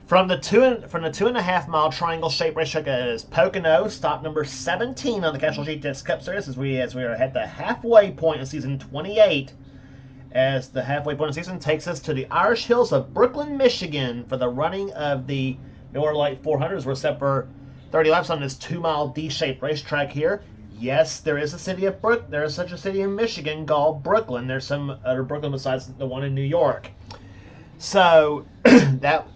From the 2.5 mile triangle shaped racetrack is Pocono, stop number 17 on the Castrol GTX Cup Series as we are at the halfway point of season 28. As the halfway point of the season takes us to the Irish Hills of Brooklyn, Michigan for the running of the Miller Lite 400s. We're set for 30 laps on this 2-mile D-shaped racetrack here. Yes, there is a city of there is such a city in Michigan called Brooklyn. There's some other Brooklyn besides the one in New York. So that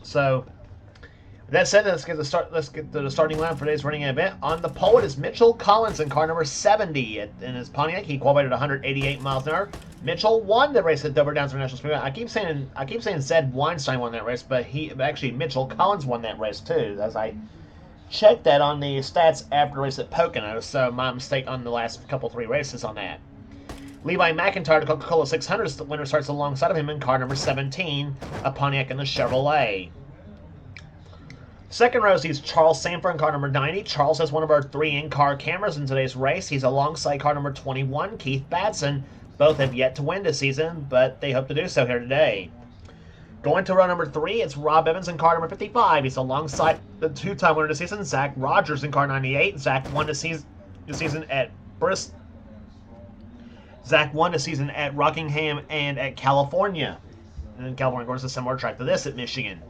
said, let's get to the starting line for today's running event. On the pole, it is Mitchell Collins in car number 70 in his Pontiac. He qualified at 188 miles an hour. Mitchell won the race at Dover Downs International Speedway. I keep saying Zed Weinstein won that race, but actually Mitchell Collins won that race too. As I checked that on the stats after the race at Pocono, so my mistake on the last three races on that. Levi McIntyre, the Coca-Cola 600, the winner, starts alongside of him in car number 17, a Pontiac in the Chevrolet. Second row sees Charles Sanford in car number 90. Charles has one of our 3 in-car cameras in today's race. He's alongside car number 21, Keith Batson. Both have yet to win this season, but they hope to do so here today. Going to row number 3, it's Rob Evans in car number 55. He's alongside the 2-time winner this season, Zach Rogers in car 98. Zach won the season at Rockingham and at California. And then California, of course, is a similar track to this at Michigan.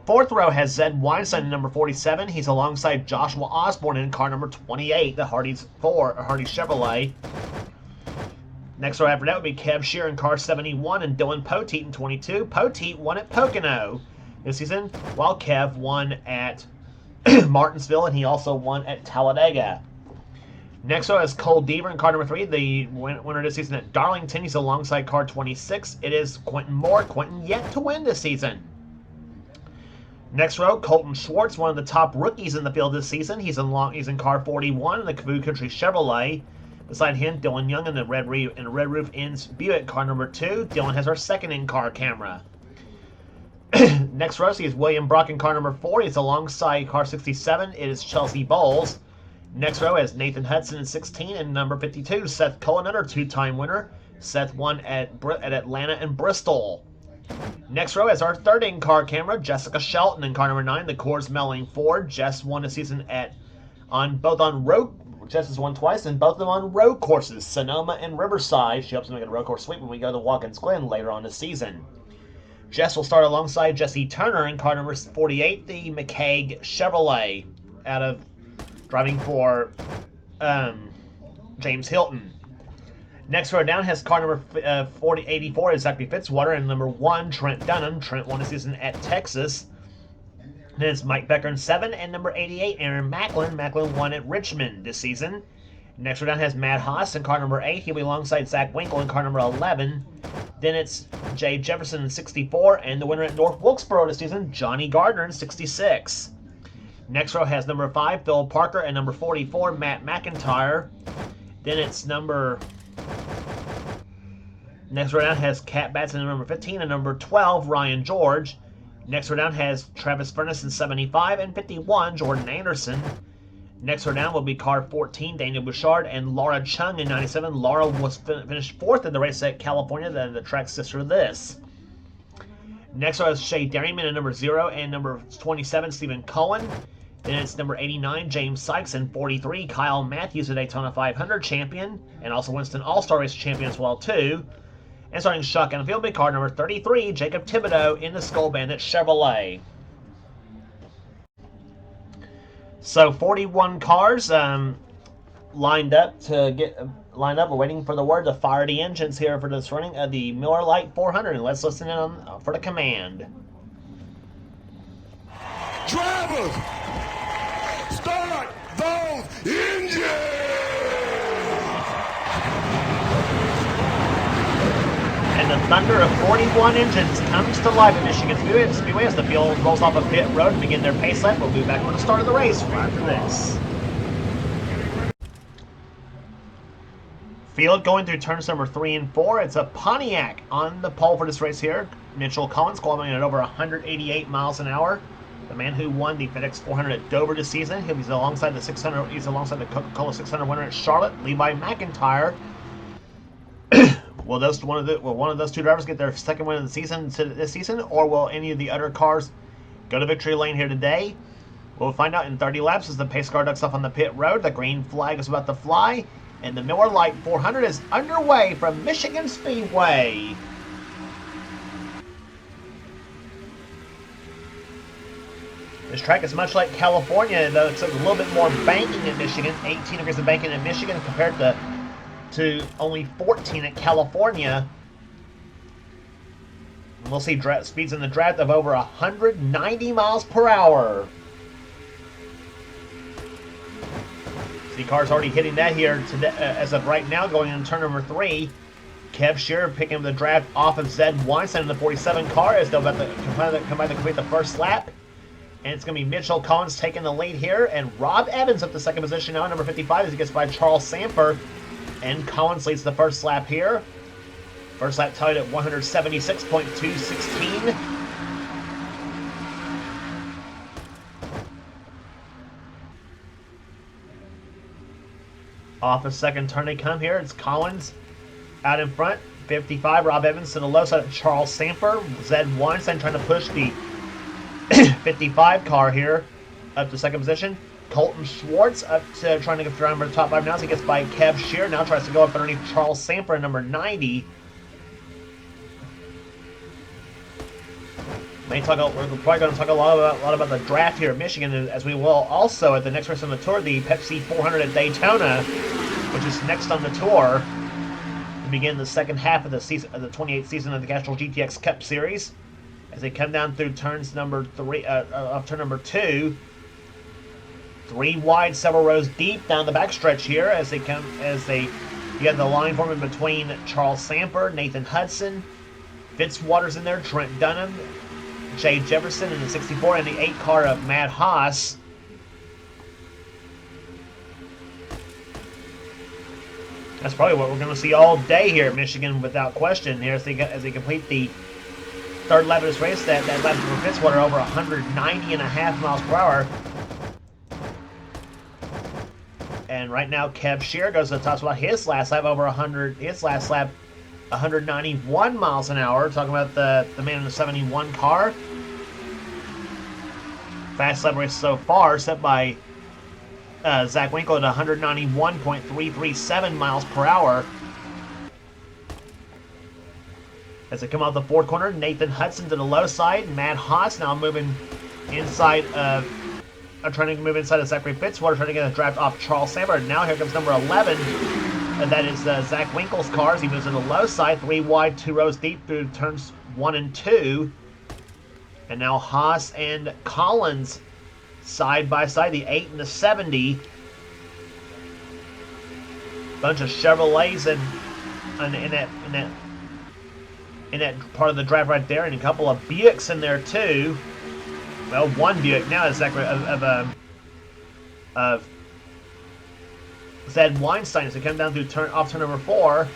Fourth row has Zed Weinstein in number 47. He's alongside Joshua Osborne in car number 28, the Hardy Chevrolet. Next row after that would be Kev Shear in car 71 and Dylan Poteet in 22. Poteet won at Pocono this season, while Kev won at Martinsville, and he also won at Talladega. Next row is Cole Deaver in car number 3, the winner this season at Darlington. He's alongside car 26. It is Quentin Moore. Quentin yet to win this season. Next row, Colton Schwartz, one of the top rookies in the field this season. He's in car 41 in the Cavoo Country Chevrolet. Beside him, Dylan Young in the Red Roof Inn's Buick car number 2. Dylan has our second in-car camera. Next row sees William Brock in car number 4. He's alongside car 67. It is Chelsea Bowles. Next row is Nathan Hudson in 16 and number 52, Seth Cohen, another 2-time winner. Seth won at Atlanta and Bristol. Next row is our third in-car camera, Jessica Shelton in car number 9, the Coors Melling Ford. Jess won a season on road. Jess has won twice, and both of them on road courses, Sonoma and Riverside. She hopes to make a road course sweep when we go to Watkins Glen later on this season. Jess will start alongside Jesse Turner in car number 48, the McCaig Chevrolet, driving for James Hilton. Next row down has car number 84 is Zachary Fitzwater, and number 1, Trent Dunham. Trent won a season at Texas. Then it's Mike Becker in 7, and number 88, Aaron Macklin. Macklin won at Richmond this season. Next row down has Matt Haas in car number 8. He'll be alongside Zach Winkle in car number 11. Then it's Jay Jefferson in 64, and the winner at North Wilkesboro this season, Johnny Gardner in 66. Next row has number 5, Phil Parker, and number 44, Matt McIntyre. Then it's Next row down has Cat Batson in number 15 and number 12, Ryan George. Next row down has Travis Furness in 75 and 51, Jordan Anderson. Next row down will be car 14, Daniel Bouchard, and Laura Chung in 97. Laura was finished 4th in the race at California, the track sister of this. Next row is Shay Dairyman in number 0 and number 27, Stephen Cohen. Then it's number 89, James Sykes, and 43, Kyle Matthews, a Daytona 500 champion, and also Winston All-Star Race champion as well, too. And starting shotgun field, big car number 33, Jacob Thibodeau in the Skull Bandit Chevrolet. So 41 cars lined up, waiting for the word to fire the engines here for this running of the Miller Lite 400. And let's listen in for the command. Drivers, start those engines! And the thunder of 41 engines comes to life at Michigan Speedway as the field rolls off a pit road and begin their pace lap. We'll be back for the start of the race right after this. Field going through turns number 3 and 4. It's a Pontiac on the pole for this race here. Mitchell Collins qualifying at over 188 miles an hour. The man who won the FedEx 400 at Dover this season. He's alongside the 600. He's alongside the Coca-Cola 600 winner at Charlotte, Levi McIntyre. Will one of those two drivers get their second win of the season this season, or will any of the other cars go to victory lane here today. We'll find out in 30 laps as the pace car ducks off on the pit road. The green flag is about to fly, and the Miller Lite 400 is underway from Michigan Speedway. This track is much like California, though it's a little bit more banking in Michigan. 18 degrees of banking in Michigan compared to only 14 at California. And we'll see speeds in the draft of over 190 miles per hour. See cars already hitting that here today, as of right now, going into turn number 3. Kev Shearer picking up the draft off of Zed Weinstein in the 47 car as they're about to complete the first lap. And it's going to be Mitchell Collins taking the lead here, and Rob Evans up to second position now, number 55, as he gets by Charles Samper. And Collins leads the first lap here. First lap tied at 176.216. Off the second turn they come here. It's Collins out in front. 55, Rob Evans to the low side of Charles Samper. Zed Weinstein trying to push the 55 car here up to second position. Colton Schwartz up to trying to get around for the top 5 now. So he gets by Kev Shearer. Now tries to go up underneath Charles Samper, number 90. We're probably going to talk a lot about the draft here at Michigan, as we will also at the next race on the tour, the Pepsi 400 at Daytona, which is next on the tour to begin the second half of the season, of the 28th season of the Castrol GTX Cup Series. As they come down through turns number 3, turn number 2, 3 wide, several rows deep down the backstretch here. You got the line forming between Charles Samper, Nathan Hudson, Fitzwater's in there, Trent Dunham, Jay Jefferson in the 64, and the 8 car of Matt Haas. That's probably what we're going to see all day here at Michigan, without question. Here as they complete the third lap of this race, that lap for Fitzwater over 190.5 miles per hour. And right now, Kev Shearer goes to the top spot. His last lap 191 miles an hour. Talking about the man in the 71 car. Fast lap race so far, set by Zach Winkle at 191.337 miles per hour. As they come out the fourth corner, Nathan Hudson to the low side. Matt Haas now moving inside of, trying to move inside of Zachary Fitzwater, trying to get a draft off Charles Samper. Now here comes number 11, and that is Zach Winkle's car as he moves to the low side, 3 wide, 2 rows deep through turns 1 and 2. And now Haas and Collins side by side, the 8 and the 70. Bunch of Chevrolets in that part of the drive right there, and a couple of Buicks in there too. Well, one Buick now is of Zed Weinstein as they come down through turn number 4.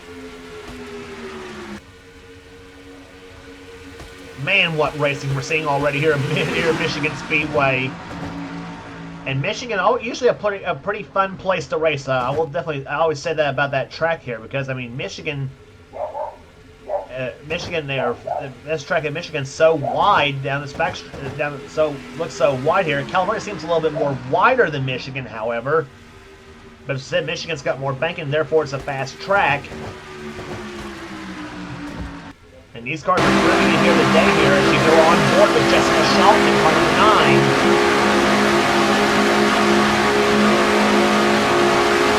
Man, what racing we're seeing already here at Michigan Speedway. And Michigan, usually a pretty fun place to race. I always say that about that track here, because I mean Michigan, this track at Michigan's so wide down this back, looks so wide here. California seems a little bit more wider than Michigan, however. But as I said, Michigan's got more banking, therefore it's a fast track. And these cars are bringing in here today here as you go on board with Jessica Shelton in car number 9.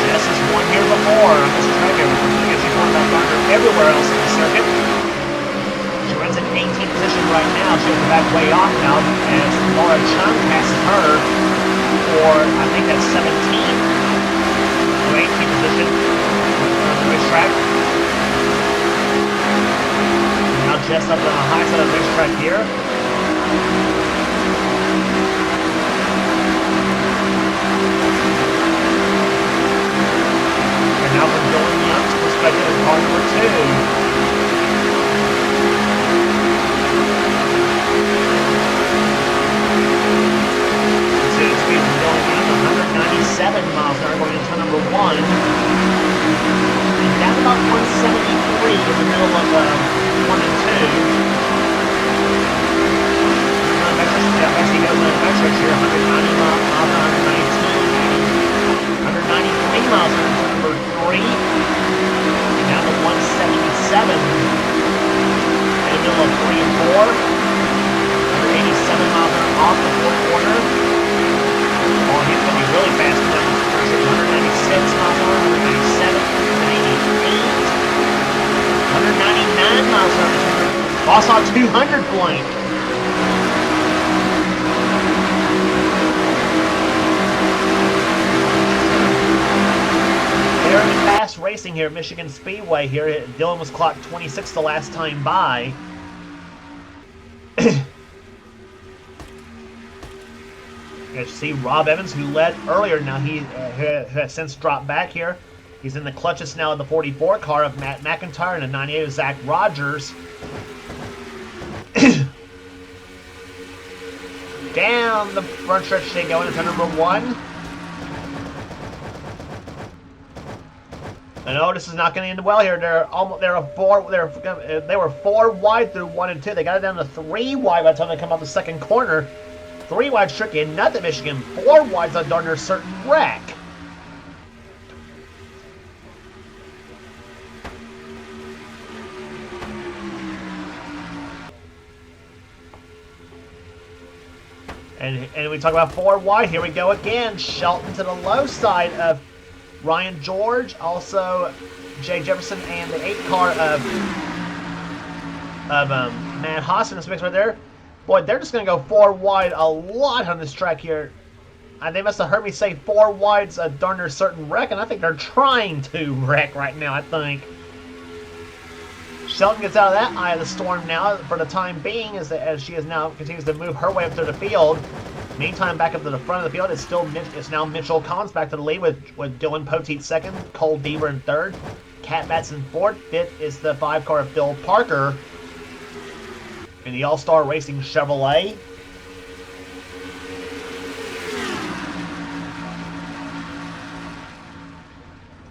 Jess has won here before on this track because she's won that Thunder everywhere else in the circuit. She runs in 18th position right now. She'll go back way off now as Laura Chung passes her for, I think that's 17th or 18th position on the racetrack. Now Jess up on the high side of the racetrack here. And now from Dylan Young's perspective in car number 2. Speed from Dylan Young, 197 miles an hour going into number 1. And down about 173 in the middle of 1 and 2. backstretch here. 190 miles an hour, 193 miles an hour, number 3. Down to 177. In the middle of 3 and 4. 187 miles an hour off the fourth corner. Oh, he's going to be really fast. 196 miles an hour, 197, 98, 199 miles an hour. Boss on 200 point. Very fast racing here at Michigan Speedway here. Dylan was clocked 26th the last time by. You see Rob Evans, who led earlier, now he has since dropped back here. He's in the clutches now of the 44 car of Matt McIntyre and a 98 of Zach Rogers. Down the front stretch they go into number 1. I know this is not going to end well here. They were 4 wide through 1 and 2. They got it down to 3 wide by the time they come out the second corner. 3 wide's tricky, and nothing Michigan. 4 wide's a darn near certain wreck. And we talk about 4 wide. Here we go again. Shelton to the low side of Ryan George, also Jay Jefferson, and the 8 car of Matt Haas in this mix right there. Boy, they're just going to go 4 wide a lot on this track here. And they must have heard me say 4 wide's a darn near certain wreck, and I think they're trying to wreck right now, I think. Shelton gets out of that eye of the storm now for the time being, as she is now continues to move her way up to the field. Meantime, back up to the front of the field, it's now Mitchell Collins back to the lead with Dylan Poteet second, Cole Deaver in third, Cat Batson fourth. Fifth is the 5 car of Phil Parker in the All-Star Racing Chevrolet.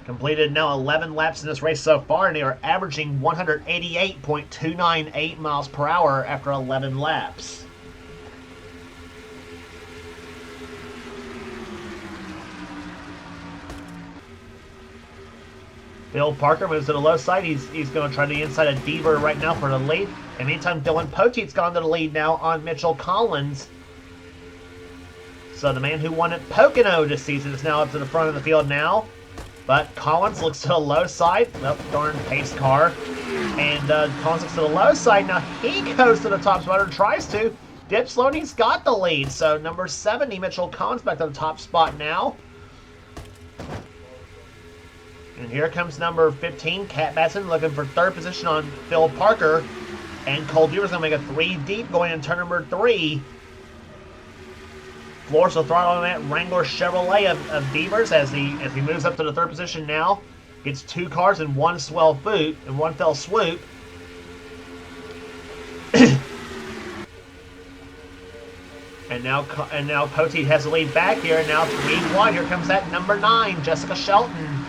Completed now 11 laps in this race so far, and they are averaging 188.298 miles per hour after 11 laps. Phil Parker moves to the low side. He's going to try the inside of Deaver right now for the lead. And meantime, Dylan Poteet's gone to the lead now on Mitchell Collins. So the man who won at Pocono this season is now up to the front of the field now. But Collins looks to the low side. Oh, darn pace car. And Collins looks to the low side. Now he goes to the top spot, or tries to. Dips low, and he's got the lead. So number 70, Mitchell Collins, back to the top spot now. And here comes number 15, Cat Batson, looking for third position on Phil Parker. And Cole Deaver's going to make a 3 deep going into turn number 3. Floors the throttle on that Wrangler Chevrolet of Deavers as he moves up to the third position now. Gets 2 cars in one fell swoop. And now Poteet has the lead back here. And now 3 wide. Here comes that number 9, Jessica Shelton,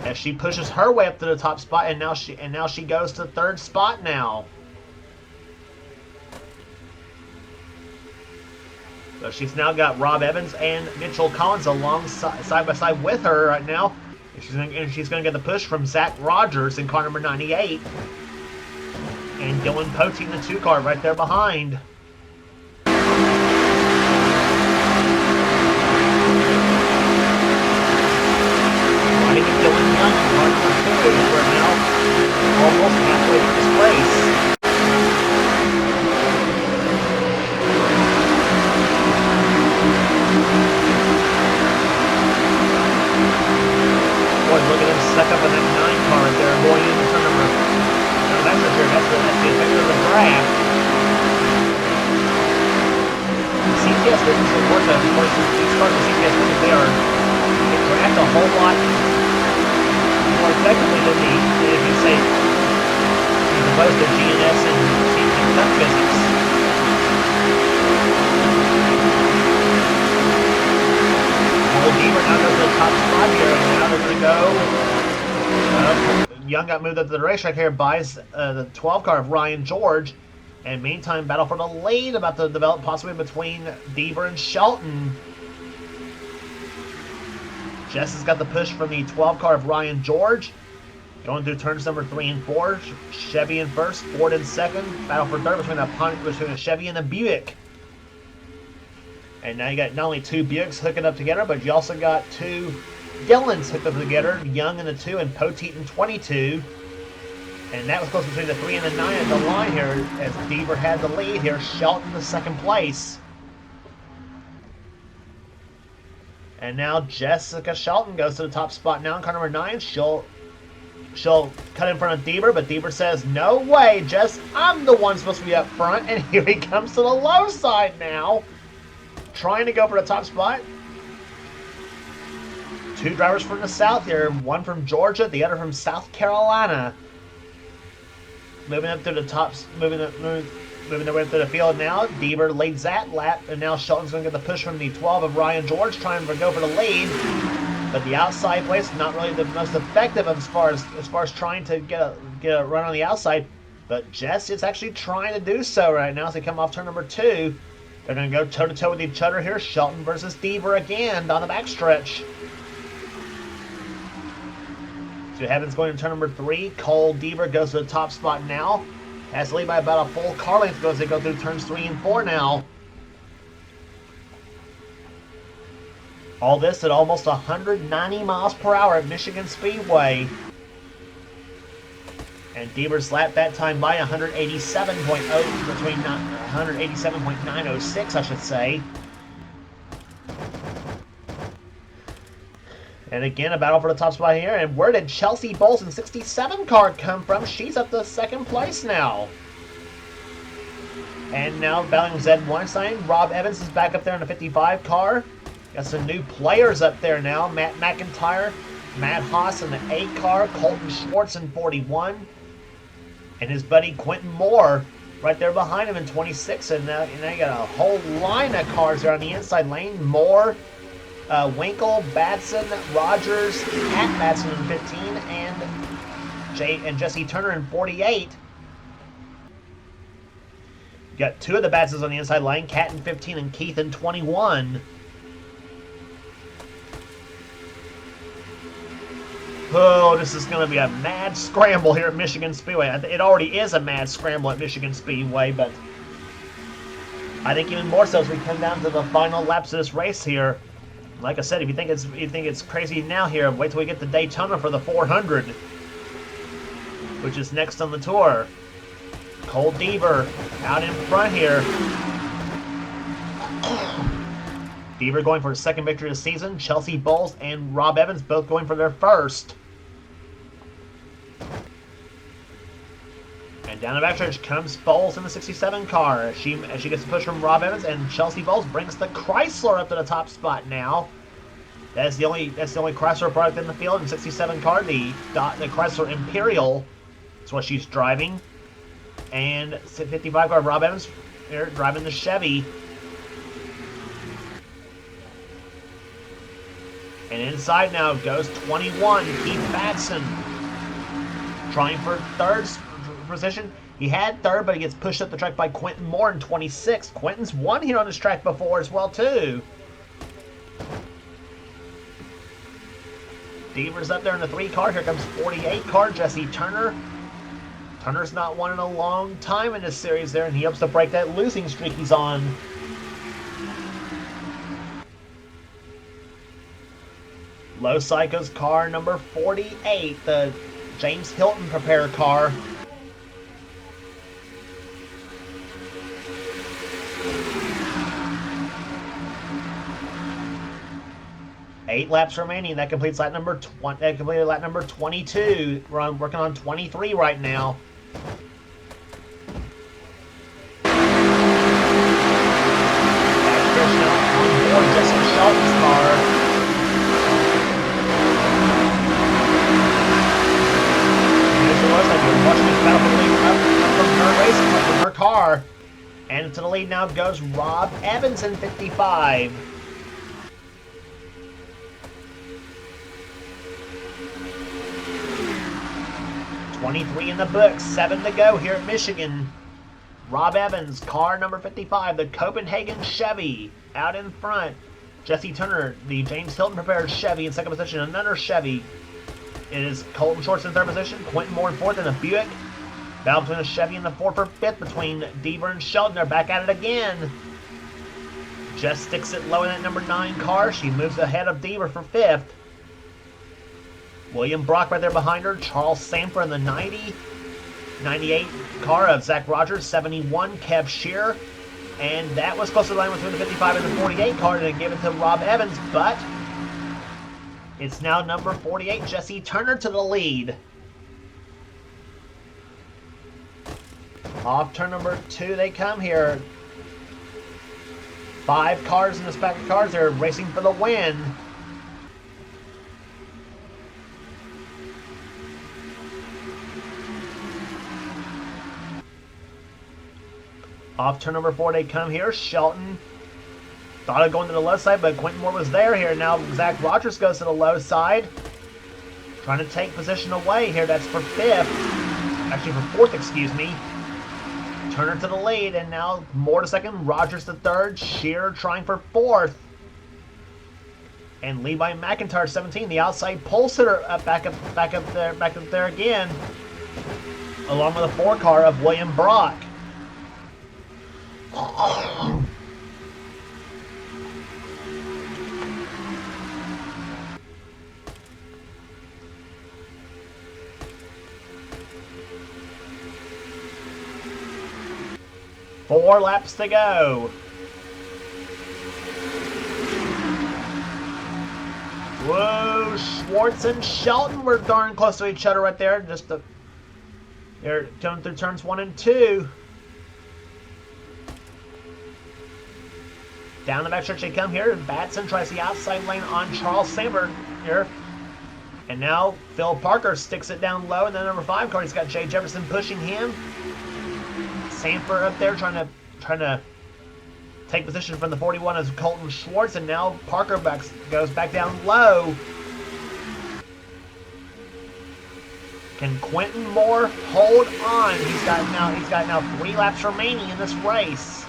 as she pushes her way up to the top spot, and now she goes to third spot now. So she's now got Rob Evans and Mitchell Collins along side by side with her right now. And she's going to get the push from Zach Rogers in car number 98. And Dylan Poteet in the 2 car right there behind. Riding with Dylan Young in car number 2 right now, almost halfway through this race. Boy, look at him stuck up in that 9 car right there, going into turn number. No, that's the effect of the draft. The CTS business, of course, these cars in CTS business, they draft a whole lot more effectively than if you say, as opposed to GNS and CTS Cup business. Deaver now goes to the top spot here, and now they're going to go. Young got moved up to the racetrack here, buys the 12 car of Ryan George. And meantime, battle for the lead about to develop possibly between Deaver and Shelton. Jess has got the push from the 12 car of Ryan George. Going through turns number 3 and 4. Chevy in first, Ford in second. Battle for third between a Chevy and a Buick. And now you got not only 2 Buicks hooking up together, but you also got 2 Dylans hooked up together. Young in the 2 and Poteet in 22. And that was close between the 3 and the 9 at the line here, as Deaver had the lead here. Shelton in second place. And now Jessica Shelton goes to the top spot now in car number 9. She'll cut in front of Deaver, but Deaver says, "No way, Jess, I'm the one supposed to be up front." And here he comes to the low side now, trying to go for the top spot. 2 drivers from the south here, one from Georgia, the other from South Carolina. Moving up to the tops, moving their way up to the field now. Deaver leads that lap, and now Shelton's going to get the push from the 12 of Ryan George, trying to go for the lead. But the outside place not really the most effective as far as trying to get a run on the outside. But Jess is actually trying to do so right now as they come off turn number 2. They're going to go toe to toe with each other here. Shelton versus Deaver again down the backstretch. So Heavens going to turn number 3. Cole Deaver goes to the top spot now. Has to lead by about a full car length as they go through turns 3 and 4 now. All this at almost 190 miles per hour at Michigan Speedway. And Deaver's lap that time by 187.906, I should say. And again, a battle for the top spot here. And where did Chelsea Bowles in 67 car come from? She's up to second place now. And now battling Zed Weinstein. Rob Evans is back up there in the 55 car. Got some new players up there now. Matt McIntyre, Matt Haas in the 8 car. Colton Schwartz in 41. And his buddy Quentin Moore right there behind him in 26. And now you got a whole line of cars there on the inside lane. Moore, Winkle, Batson, Rogers, Pat Batson in 15, and Jesse Turner in 48. You got 2 of the Batsons on the inside line, Cat in 15 and Keith in 21. Oh, this is going to be a mad scramble here at Michigan Speedway. It already is a mad scramble at Michigan Speedway, but I think even more so as we come down to the final laps of this race here. Like I said, if you think it's crazy now here, wait till we get to Daytona for the 400, which is next on the tour. Cole Deaver out in front here. Deaver going for his second victory of the season. Chelsea Bowles and Rob Evans both going for their first. And down the backstretch comes Bowles in the 67 car as she gets a push from Rob Evans, and Chelsea Bowles brings the Chrysler up to the top spot now. That's the only Chrysler product in the field in 67 car. The Chrysler Imperial is what she's driving, and 55 car Rob Evans driving the Chevy. And inside now goes 21 Keith Batson, trying for third position. He had third, but he gets pushed up the track by Quentin Moore in 26. Quentin's won here on this track before as well, too. Deaver's up there in the 3 car. Here comes 48 car, Jesse Turner. Turner's not won in a long time in this series there, and he hopes to break that losing streak he's on. Low Psycho's car number 48, the James Hilton Prepare car. Eight laps remaining. That completes lap number 20. That completed lap number 22. We're working on 23 right now. On board Jesse Shelton's car. Watching this battle for the lead up from her race, from her car. And to the lead now goes Rob Evans in 55. 23 in the books, 7 to go here at Michigan. Rob Evans, car number 55, the Copenhagen Chevy, out in front. Jesse Turner, the James Hilton prepared Chevy in second position. Another Chevy. It is Colton Schwartz in third position. Quentin Moore in fourth, and a Buick. Battle between the Chevy and the Ford for fifth between Deaver and Shelton. They're back at it again. Jess sticks it low in that number 9 car. She moves ahead of Deaver for fifth. William Brock right there behind her. Charles Samper in the 90. 98 car of Zach Rogers. 71, Kev Shearer. And that was supposed to line between the 55 and the 48 car to give it to Rob Evans, but it's now number 48, Jesse Turner, to the lead. Off turn number 2 they come here. 5 cars in this pack of cars. They're racing for the win. Off turn number 4 they come here. Shelton thought of going to the low side, but Quentin Moore was there here. Now Zach Rogers goes to the low side. Trying to take position away here. That's for 5th. Actually for 4th, excuse me. Turner to the lead, and now Moore to 2nd. Rogers to 3rd. Shearer trying for 4th. And Levi McIntyre 17, the outside pole sitter, back up there again. Along with a 4 car of William Brock. Four laps to go. Whoa, Schwartz and Shelton were darn close to each other right there. They're going through turns 1 and 2. Down the backstretch they come here. Batson tries the outside lane on Charles Samber here. And now Phil Parker sticks it down low in the number 5 car. He's got Jay Jefferson pushing him. Samper up there trying to take position from the 41 as Colton Schwartz, and now Parker goes back down low. Can Quentin Moore hold on? He's got now 3 laps remaining in this race.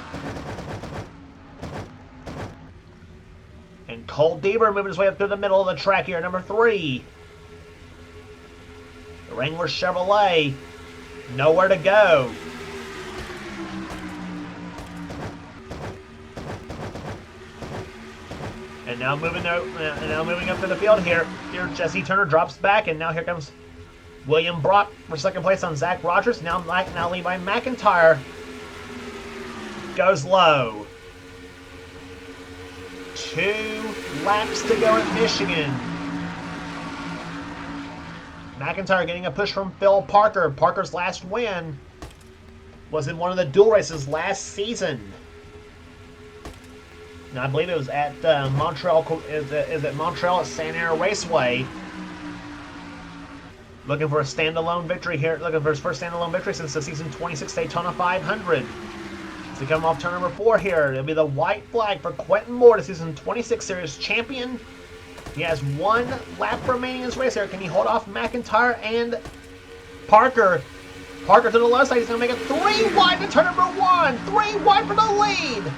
And Cole Deaver moving his way up through the middle of the track here, number 3. The Wrangler Chevrolet, nowhere to go. And now moving up to the field here. Here Jesse Turner drops back, and now here comes William Brock for 2nd place on Zach Rogers. Now Levi McIntyre goes low. 2 laps to go at Michigan. McIntyre getting a push from Phil Parker. Parker's last win was in one of the dual races last season. Now, I believe it was at Montreal. Is it Montreal at Saint Air Raceway? Looking for a standalone victory here. Looking for his first standalone victory since the season 26 Daytona 500. As they come off turn number 4 here, it'll be the white flag for Quentin Moore, the season 26 series champion. He has 1 lap remaining in this race here. Can he hold off McIntyre and Parker? Parker to the left side. He's going to make it 3 wide to turn number 1. 3 wide for the lead.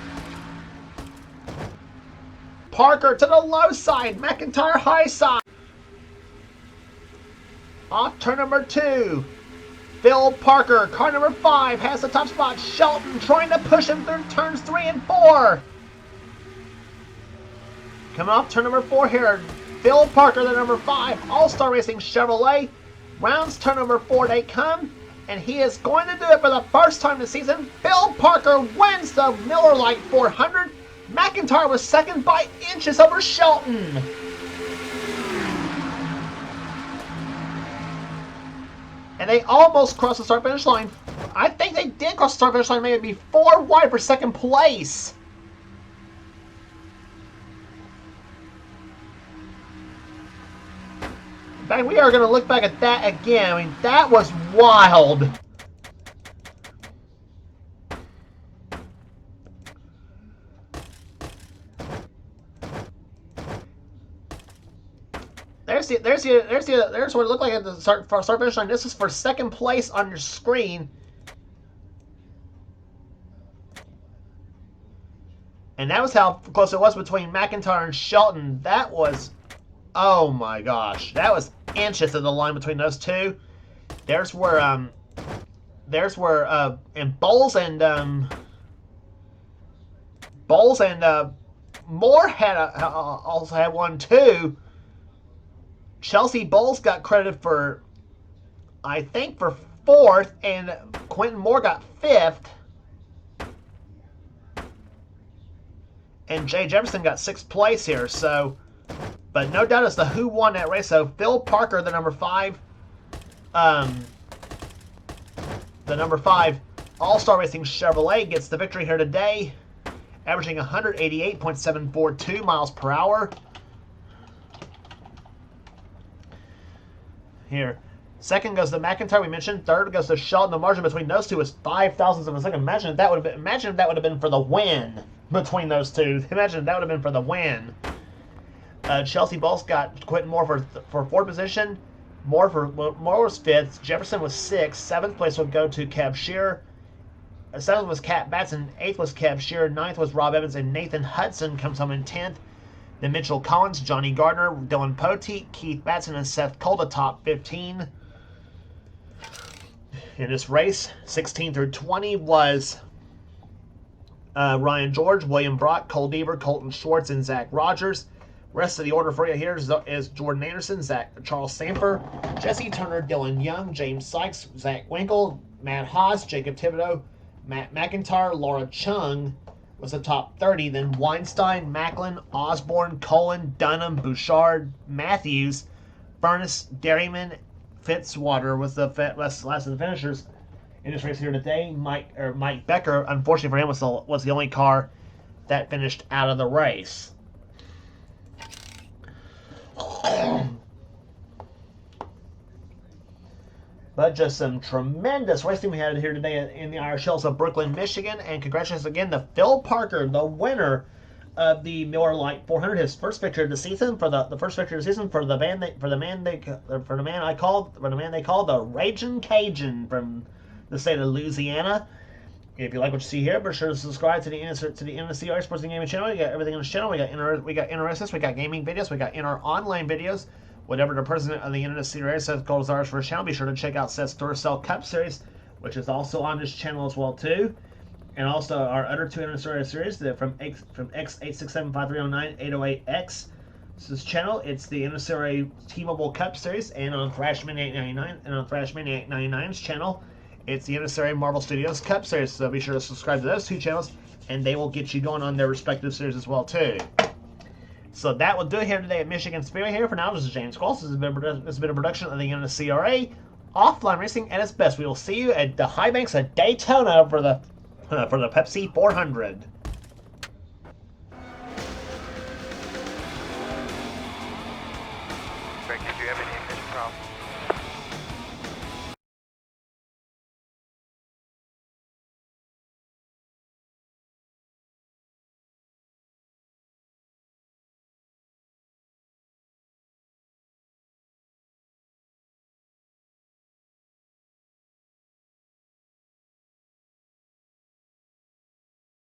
Parker to the low side, McIntyre high side. Off turn number 2. Phil Parker, car number 5, has the top spot. Shelton trying to push him through turns 3 and 4. Coming off turn number 4 here, Phil Parker, the number 5, All-Star Racing Chevrolet. Rounds turn number 4 they come, and he is going to do it for the first time this season. Phil Parker wins the Miller Lite 400. McIntyre was 2nd by inches over Shelton. And they almost crossed the start-finish line. I think they did cross the start-finish line, maybe 4 wide for 2nd place. In fact, we are going to look back at that again. I mean, that was wild. There's what it looked like at the start finish line. This is for 2nd place on your screen. And that was how close it was between McIntyre and Shelton. That was, oh my gosh, that was inches of the line between those two. There's where and Bowles and Moore had also had one too. Chelsea Bowles got credited for, I think, for 4th, and Quentin Moore got 5th. And Jay Jefferson got 6th place here. So, but no doubt as to who won that race. So Phil Parker, the number 5, All-Star Racing Chevrolet, gets the victory here today, averaging 188.742 miles per hour. Here. Second goes to McIntyre, we mentioned. Third goes to Shelton. The margin between those two is 0.005 of a second. Imagine if that would have been for the win between those two. Imagine if that would have been for the win. Chelsea Bowles got Quentin Moore for 4th position. Moore was 5th. Jefferson was 6th. 7th place would go to Cab Shearer. 7th was Cat Batson. 8th was Cab Shearer. 9th was Rob Evans. And Nathan Hudson comes home in 10th. Then Mitchell Collins, Johnny Gardner, Dylan Poteet, Keith Batson, and Seth Cole, the top 15. In this race, 16 through 20 was Ryan George, William Brock, Cole Deaver, Colton Schwartz, and Zach Rogers. Rest of the order for you here is Jordan Anderson, Charles Samper, Jesse Turner, Dylan Young, James Sykes, Zach Winkle, Matt Haas, Jacob Thibodeau, Matt McIntyre, Laura Chung was the top 30. Then Weinstein, Macklin, Osborne, Cullen, Dunham, Bouchard, Matthews, Furness, Dairyman, Fitzwater was the last of the finishers in this race here today. Mike Becker, unfortunately for him, was the only car that finished out of the race. But just some tremendous racing we had here today in the Irish Hills of Brooklyn, Michigan. And congratulations again to Phil Parker, the winner of the Miller Lite 400, his first victory of the season, for the first victory of the season for the man they called the Ragin' Cajun from the state of Louisiana. If you like what you see here, be sure to subscribe to the NNSCRA Sports and Gaming channel. We got everything on this channel. We got interests, we got gaming videos, we got online videos. Whatever the president of the NNSCRA says goals are for his channel, be sure to check out Seth's Duracell Cup Series, which is also on this channel as well too. And also our other 2 NNSCRA series from X8675309-808X. This is channel. It's the NNSCRA T-Mobile Cup Series, and on Thrashman 899 and on Thrashman 899's channel, it's the NNSCRA Marvel Studios Cup Series. So be sure to subscribe to those 2 channels, and they will get you going on their respective series as well too. So that will do it here today at Michigan Speedway. Here for now, this is James Cross. This has been a production of the NNSCRA Offline Racing at its best. We will see you at the high banks of Daytona for the Pepsi 400.